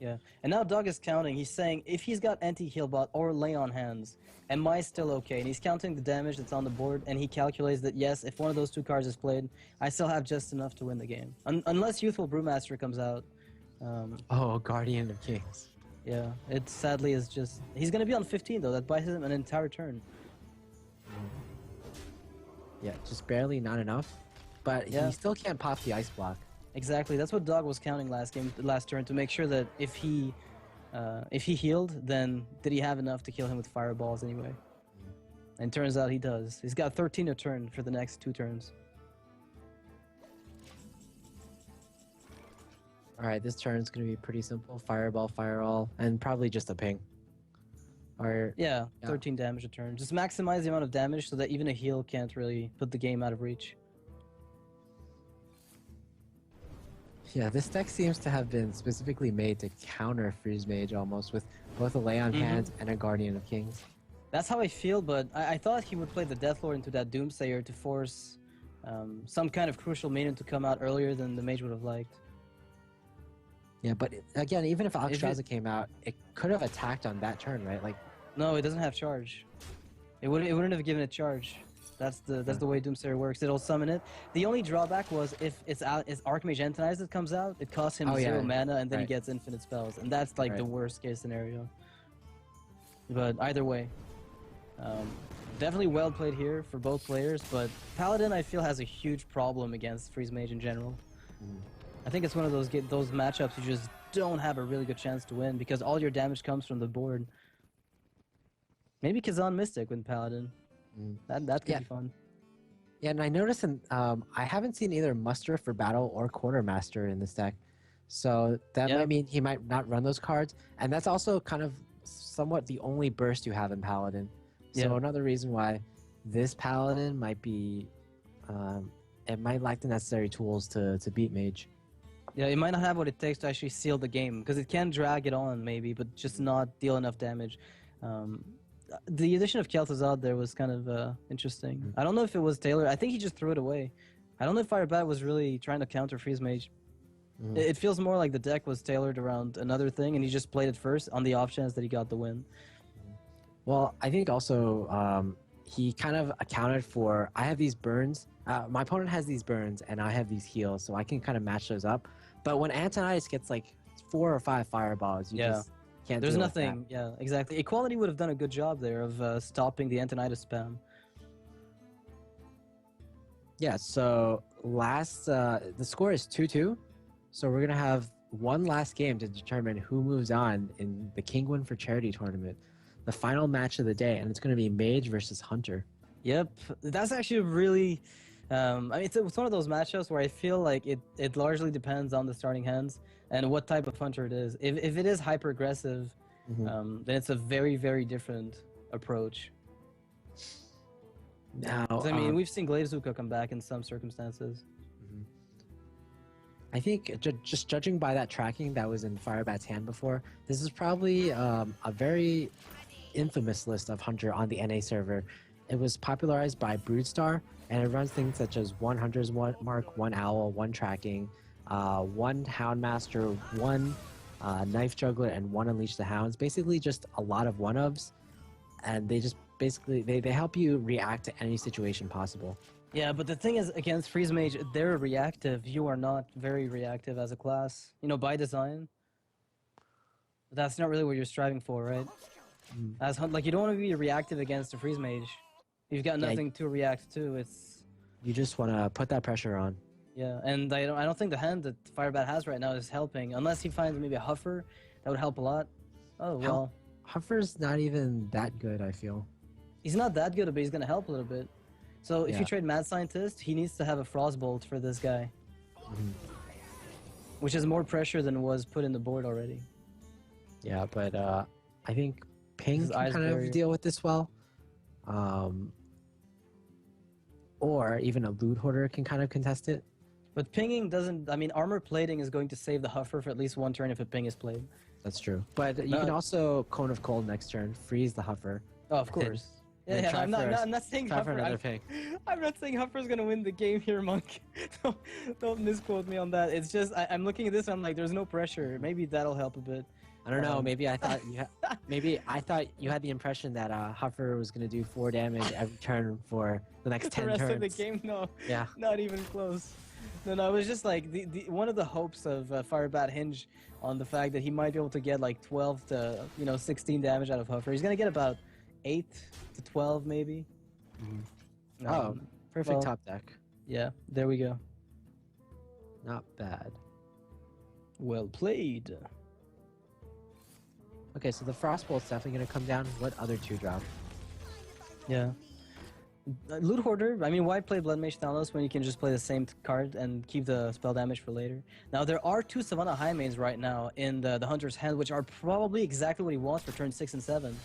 Yeah, and now Doug is counting. He's saying if he's got anti-heal bot or lay on hands, am I still okay? And he's counting the damage that's on the board, and he calculates that yes, if one of those 2 cards is played, I still have just enough to win the game. Unless Youthful Brewmaster comes out. Oh, Guardian of Kings. Yeah, it sadly is just... He's going to be on 15 though, that buys him an entire turn. Yeah, just barely not enough. But he still can't pop the Ice Block. Exactly, that's what Dog was counting last turn, to make sure that if he healed, then did he have enough to kill him with Fireballs anyway? And turns out he does. He's got 13 a turn for the next 2 turns. Alright, this turn is going to be pretty simple. Fireball, Fireall, and probably just a ping. Or, yeah, 13 damage a turn. Just maximize the amount of damage so that even a heal can't really put the game out of reach. Yeah, this deck seems to have been specifically made to counter Freeze Mage almost, with both a Lay on Hands and a Guardian of Kings. That's how I feel, but I thought he would play the Death Lord into that Doomsayer to force some kind of crucial minion to come out earlier than the Mage would have liked. Yeah, but again, even if Alexstrasza came out, it could have attacked on that turn, right? Like, no, it doesn't have charge. It wouldn't have given it charge. That's the way Doomsayer works. It'll summon it. The only drawback was if it's Archmage Antonius that comes out, it costs him 0 mana and then he gets infinite spells, and that's like the worst case scenario. But either way, definitely well played here for both players. But Paladin, I feel, has a huge problem against Freeze Mage in general. I think it's one of those matchups you just don't have a really good chance to win because all your damage comes from the board. Maybe Kazan Mystic with Paladin. That could be fun. Yeah, and I noticed I haven't seen either Muster for Battle or Quartermaster in this deck. So that might mean he might not run those cards. And that's also kind of somewhat the only burst you have in Paladin. So another reason why this Paladin might be... it might lack the necessary tools to beat Mage. Yeah, it might not have what it takes to actually seal the game. Because it can drag it on, maybe, but just not deal enough damage. The addition of Kel'Thuzad there was kind of interesting. I don't know if it was tailored. I think he just threw it away. I don't know if Firebat was really trying to counter Freeze Mage. It feels more like the deck was tailored around another thing, and he just played it first on the off chance that he got the win. Well, I think also he kind of accounted for. I have these burns. My opponent has these burns, and I have these heals, so I can kind of match those up. But when Antonitis gets like 4 or 5 fireballs, you just can't There's deal with that. nothing. Yeah, exactly. Equality would have done a good job there of stopping the Antonitis spam. Yeah. So the score is 2-2. So we're gonna have one last game to determine who moves on in the Kinguin for Charity tournament, the final match of the day, and it's gonna be Mage versus Hunter. Yep, that's actually really. I mean, it's one of those matchups where I feel like it largely depends on the starting hands and what type of hunter it is. If it is hyper aggressive, then it's a very, very different approach. Now, 'Cause, I mean, we've seen Glaivezuka come back in some circumstances. I think just judging by that tracking that was in Firebat's hand before, this is probably a very infamous list of Hunter on the NA server. It was popularized by Broodstar, and it runs things such as 1 Hunter's Mark, 1 Owl, 1 Tracking, 1 Houndmaster, 1 Knife Juggler, and 1 Unleash the Hounds. Basically just a lot of one-ofs, and they just basically, they help you react to any situation possible. Yeah, but the thing is, against Freeze Mage, they're reactive. You are not very reactive as a class, you know, by design. But that's not really what you're striving for, right? As like, you don't want to be reactive against a Freeze Mage. You've got nothing to react to. It's you just want to put that pressure on. Yeah, and I don't think the hand that Firebat has right now is helping, unless he finds maybe a Huffer. That would help a lot. Oh well, Huffer's not even that good, I feel. He's not that good, but he's gonna help a little bit. So if you trade Mad Scientist, he needs to have a Frostbolt for this guy. Which is more pressure than was put in the board already. Yeah, but I think Ping can kind of deal with this well. Or even a Loot Hoarder can kind of contest it. But pinging doesn't... I mean, armor plating is going to save the Huffer for at least one turn if a ping is played. That's true. But you can also Cone of Cold next turn, freeze the Huffer. Oh, of course. Yeah, I'm not saying Huffer. I'm not saying Huffer's gonna win the game here, Monk. Don't misquote me on that. It's just I'm looking at this and I'm like, there's no pressure. Maybe that'll help a bit. I don't know. Maybe I thought you had the impression that Huffer was gonna do 4 damage every turn for the next 10 turns. The rest of the game, no. Yeah. Not even close. No, it was just like one of the hopes of Firebat hinge on the fact that he might be able to get like 12 to 16 damage out of Huffer. He's gonna get about 8 to 12 maybe. Perfect top deck. Yeah, there we go. Not bad. Well played. Okay, so the Frostbolt's definitely gonna come down. What other 2-drop? Yeah. Loot Hoarder, I mean, why play Blood Mage Thanos when you can just play the same card and keep the spell damage for later? Now, there are 2 Savannah High Mains right now in the Hunter's hand, which are probably exactly what he wants for turn 6 and 7.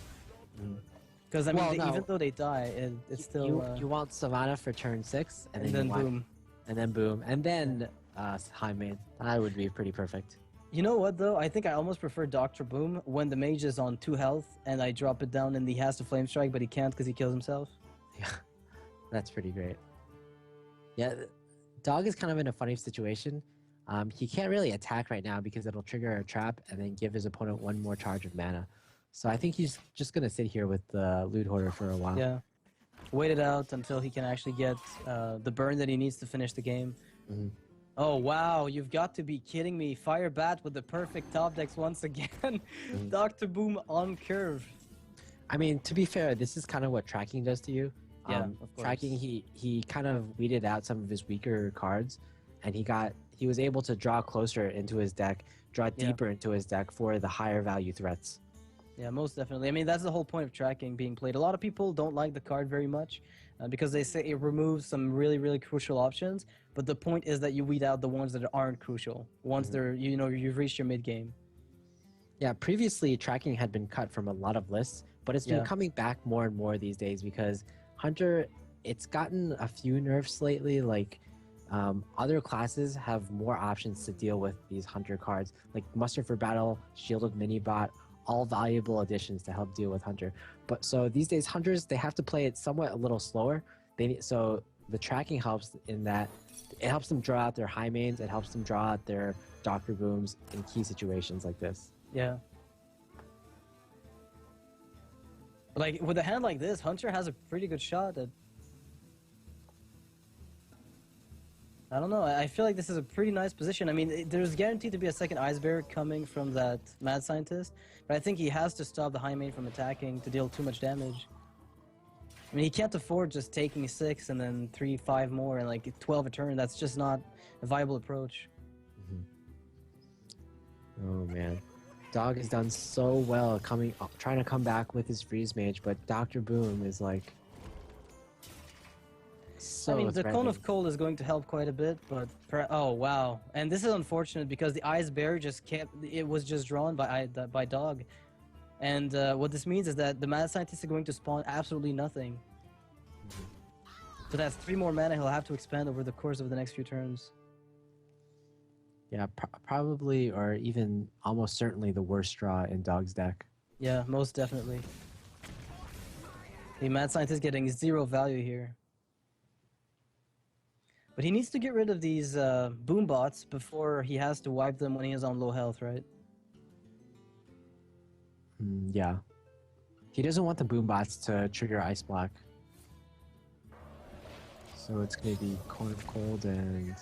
Because, I mean, even though they die, it's still... You want Savannah for turn 6, and then boom. And then boom. And then High Main. That would be pretty perfect. You know what, though? I think I almost prefer Dr. Boom when the mage is on 2 health, and I drop it down and he has to Flame Strike, but he can't because he kills himself. Yeah, that's pretty great. Yeah, Dog is kind of in a funny situation. He can't really attack right now because it'll trigger a trap and then give his opponent 1 more charge of mana. So I think he's just going to sit here with the Loot Hoarder for a while. Yeah. Wait it out until he can actually get the burn that he needs to finish the game. Oh, wow. You've got to be kidding me. Firebat with the perfect top decks once again. Dr. Boom on curve. I mean, to be fair, this is kind of what tracking does to you. Yeah, of course. Tracking, he kind of weeded out some of his weaker cards, and he was able to draw closer into his deck, draw deeper into his deck for the higher value threats. Yeah, most definitely. I mean, that's the whole point of tracking being played. A lot of people don't like the card very much because they say it removes some really, really crucial options. But the point is that you weed out the ones that aren't crucial. Once they're, you've reached your mid game. Yeah, previously tracking had been cut from a lot of lists, but it's been coming back more and more these days because Hunter, it's gotten a few nerfs lately. Like other classes have more options to deal with these Hunter cards, like Muster for Battle, Shielded Minibot, all valuable additions to help deal with Hunter. But so these days, Hunters, they have to play it somewhat a little slower. So the tracking helps in that it helps them draw out their high mains, it helps them draw out their Dr. Booms in key situations like this. Yeah. Like, with a hand like this, Hunter has a pretty good shot at... I don't know, I feel like this is a pretty nice position. I mean, there's guaranteed to be a second Ice Bear coming from that Mad Scientist, but I think he has to stop the high main from attacking to deal too much damage. I mean, he can't afford just taking 6 and then 3, 5 more and like 12 a turn. That's just not a viable approach. Oh man, Dog has done so well trying to come back with his Freeze Mage, but Dr. Boom is like so I mean, the Cone threatening. of Cold is going to help quite a bit, but oh wow! And this is unfortunate because the Ice Bear just kept. It was just drawn by Dog, and what this means is that the Mad Scientist is going to spawn absolutely nothing. So that's 3 more mana he'll have to expend over the course of the next few turns. Yeah, probably or even almost certainly the worst draw in Dog's deck. Yeah, most definitely. The Mad Scientist getting 0 value here. But he needs to get rid of these boom bots before he has to wipe them when he is on low health, right? Yeah. He doesn't want the boom bots to trigger Ice Block. So it's going to be Cone of Cold and...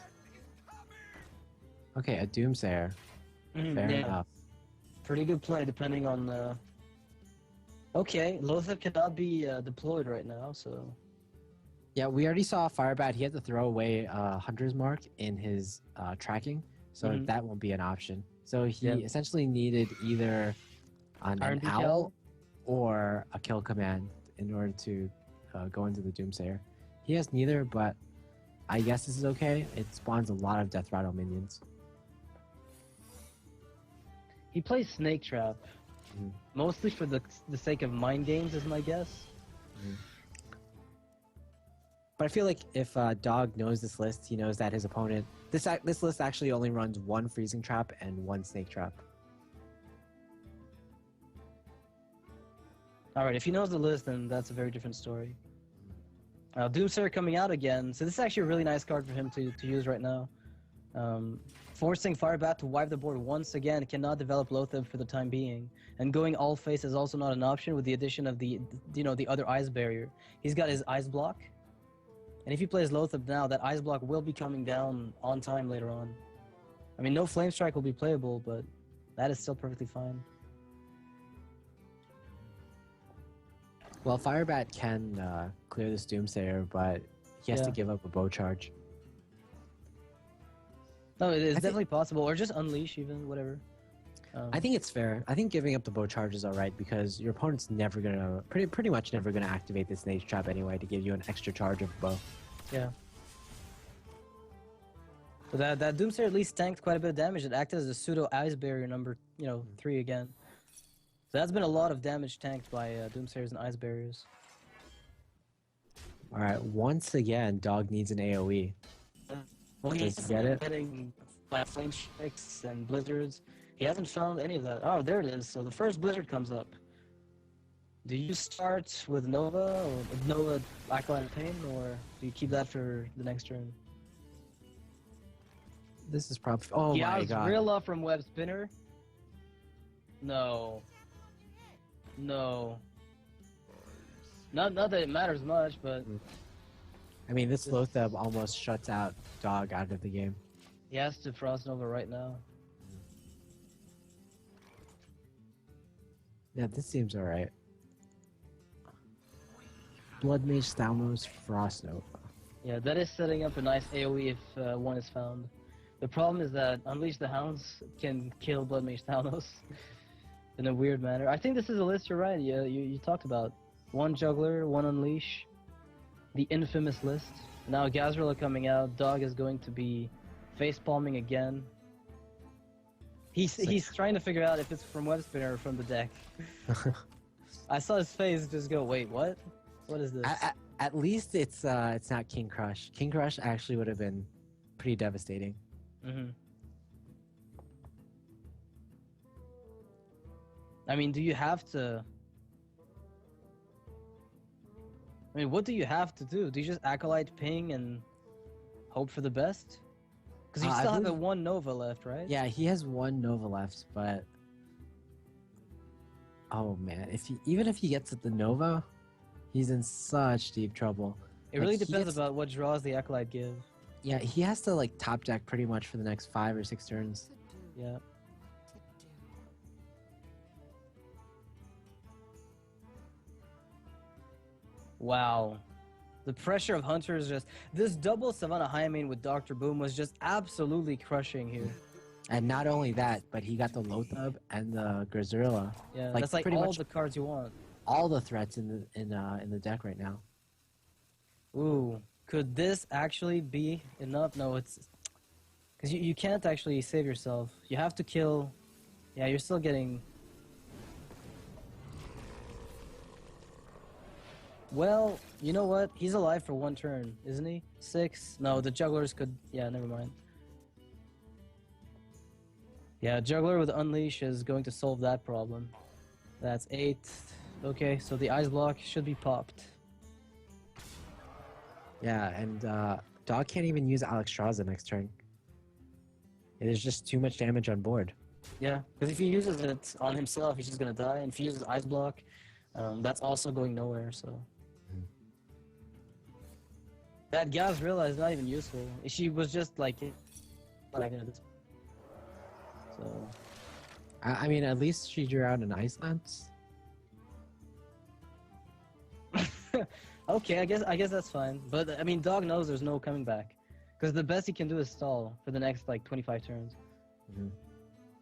Okay, a Doomsayer. Fair enough. Pretty good play depending on... Okay, Lothar cannot be deployed right now, so... Yeah, we already saw Firebat. He had to throw away Hunter's Mark in his tracking, so that won't be an option. So he essentially needed either an owl or a kill command in order to go into the Doomsayer. He has neither, but I guess this is okay. It spawns a lot of Death Rattle minions. He plays Snake Trap, mostly for the sake of mind games, is my guess. But I feel like if Dog knows this list, he knows that his opponent... This list actually only runs 1 Freezing Trap and 1 Snake Trap. Alright, if he knows the list, then that's a very different story. Doomsayer coming out again, so this is actually a really nice card for him to use right now. Forcing Firebat to wipe the board once again cannot develop Lothar for the time being. And going all face is also not an option with the addition of the other Ice Barrier. He's got his Ice Block. And if he plays Lothar now, that Ice Block will be coming down on time later on. I mean, no Flame Strike will be playable, but that is still perfectly fine. Well, Firebat can clear this Doomsayer, but he has to give up a bow charge. No, it is definitely possible, or just Unleash even, whatever. I think it's fair. I think giving up the bow charge is alright because your opponent's never gonna, pretty much never gonna activate this Snake Trap anyway to give you an extra charge of bow. Yeah. So that Doomsayer at least tanked quite a bit of damage. It acted as a pseudo Ice Barrier number, 3 again. So that's been a lot of damage tanked by Doomsayers and Ice Barriers. Alright, once again, Dog needs an AoE. Well, Does he's he get it? getting Flame Strikes and Blizzards. He hasn't found any of that. Oh, there it is. So the first Blizzard comes up. Do you start with Nova or Nova Acolyte of Pain, or do you keep that for the next turn? This is probably... Oh my god. Rilla from Web Spinner? No. No. Not that it matters much, but... I mean, this Lothar almost shuts out Dog out of the game. He has to Frost Nova right now. Yeah, this seems alright. Blood Mage, Stalmos, Frost Nova. Yeah, that is setting up a nice AoE if one is found. The problem is that Unleash the Hounds can kill Blood Mage Thanos in a weird manner. I think this is a list you're right. You talked about. 1 Juggler, 1 Unleash. The infamous list. Now Gazrilla coming out. Dog is going to be facepalming again. He's trying to figure out if it's from Web Spinner or from the deck. I saw his face just go, wait, what? What is this? At least it's not King Crush. King Crush actually would have been pretty devastating. I mean, do you have to... I mean, what do you have to do? Do you just Acolyte Ping and hope for the best? Because you still have that 1 Nova left, right? Yeah, he has 1 Nova left, but... Oh man, even if he gets the Nova, he's in such deep trouble. It Like, really he depends gets- about what draws the Acolyte give. Yeah, he has to like top deck pretty much for the next 5 or 6 turns. Yeah. Wow. The pressure of Hunter is just... This double Savannah Hyamane with Dr. Boom was just absolutely crushing here. And not only that, but he got the Lothab and the Grazilla. Yeah, Like, that's like pretty all much the cards you want. all the threats in the deck right now. Ooh, could this actually be enough? No, it's... Because you can't actually save yourself. You have to kill... Yeah, you're still getting... Well, you know what? He's alive for 1 turn, isn't he? 6? No, the jugglers could... Yeah, never mind. Yeah, juggler with Unleash is going to solve that problem. That's 8. Okay, so the Ice Block should be popped. Yeah, and Dog can't even use Alexstrasza next turn. It is just too much damage on board. Yeah, because if he uses it on himself, he's just gonna die. And if he uses Ice Block, that's also going nowhere, so... That Gazrilla is not even useful. She was just like... So... I mean, at least she drew out an Ice Lance. Okay, I guess that's fine. But I mean, Dog knows there's no coming back, because the best he can do is stall for the next like 25 turns.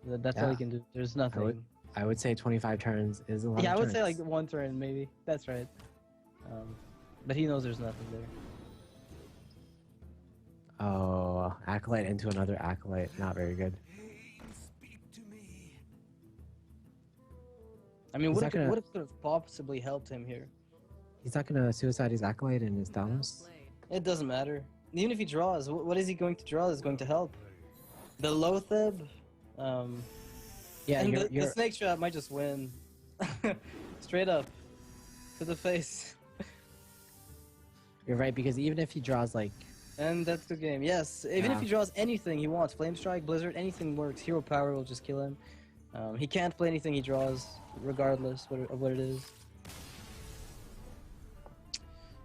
That's all he can do. There's nothing. I would say 25 turns is a lot. Yeah, of I would say turns. like 1 turn maybe. That's right. But he knows there's nothing there. Oh, Acolyte into another Acolyte. Not very good. I mean, He's what not gonna- could have possibly helped him here? He's not gonna suicide his Acolyte and his Thanos. It doesn't matter. Even if he draws, what is he going to draw that's going to help? The Lothab, Yeah, and you're, the Snake Trap might just win. Straight up. To the face. you're right, because even if he draws like And that's the game. Yes, even if Yeah. he draws anything he wants, Flame Strike, Blizzard, anything works. Hero Power will just kill him. He can't play anything he draws, regardless of what it is.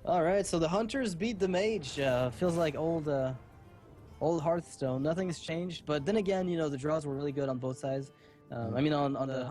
Alright, so the Hunters beat the Mage. Feels like old Hearthstone. Nothing's changed, but then again, you know, the draws were really good on both sides. I mean, on the